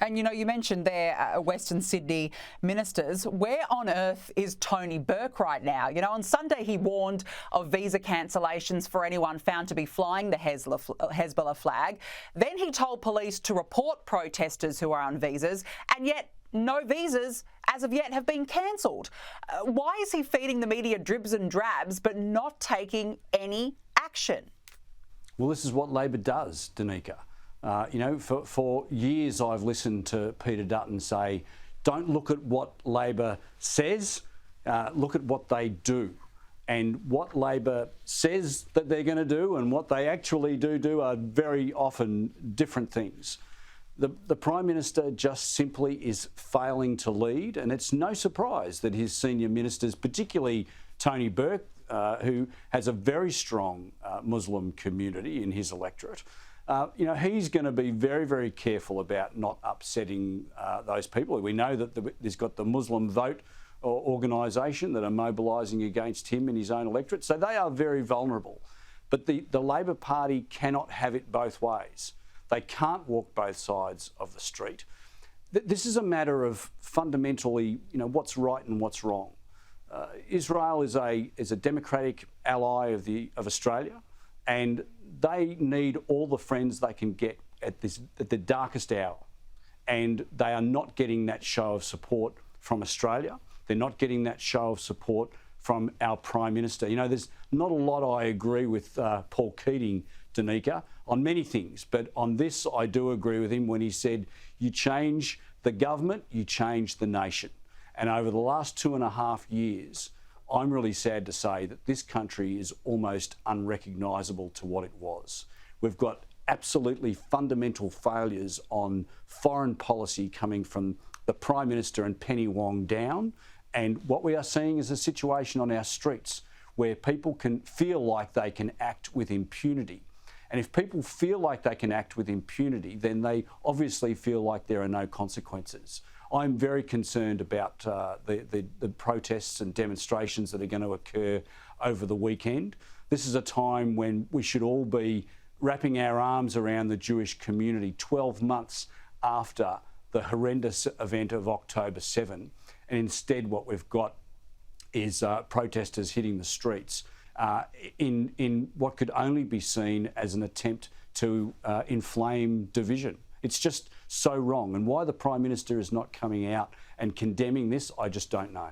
And, you mentioned there Western Sydney ministers. Where on earth is Tony Burke right now? On Sunday he warned of visa cancellations for anyone found to be flying the Hezbollah flag. Then he told police to report protesters who are on visas, and yet no visas as of yet have been cancelled. Why is he feeding the media dribs and drabs but not taking any action? Well, this is what Labor does, Danica. For years I've listened to Peter Dutton say, don't look at what Labor says, look at what they do. And what Labor says that they're going to do and what they actually do are very often different things. The Prime Minister just simply is failing to lead, and it's no surprise that his senior ministers, particularly Tony Burke, who has a very strong Muslim community in his electorate, he's going to be very, very careful about not upsetting those people. We know that there's got the Muslim Vote organisation that are mobilising against him in his own electorate. So they are very vulnerable. But the Labor Party cannot have it both ways. They can't walk both sides of the street. This is a matter of fundamentally, what's right and what's wrong. Israel is a democratic ally of Australia, and they need all the friends they can get at the darkest hour. And they are not getting that show of support from Australia. They're not getting that show of support from our Prime Minister. There's not a lot I agree with Paul Keating, Danica, on many things, but on this I do agree with him when he said, you change the government, you change the nation. And over the last 2.5 years, I'm really sad to say that this country is almost unrecognisable to what it was. We've got absolutely fundamental failures on foreign policy coming from the Prime Minister and Penny Wong down. And what we are seeing is a situation on our streets where people can feel like they can act with impunity. And if people feel like they can act with impunity, then they obviously feel like there are no consequences. I'm very concerned about the protests and demonstrations that are going to occur over the weekend. This is a time when we should all be wrapping our arms around the Jewish community 12 months after the horrendous event of October 7. And instead what we've got is protesters hitting the streets in what could only be seen as an attempt to inflame division. It's just so wrong. And why the Prime Minister is not coming out and condemning this, I just don't know.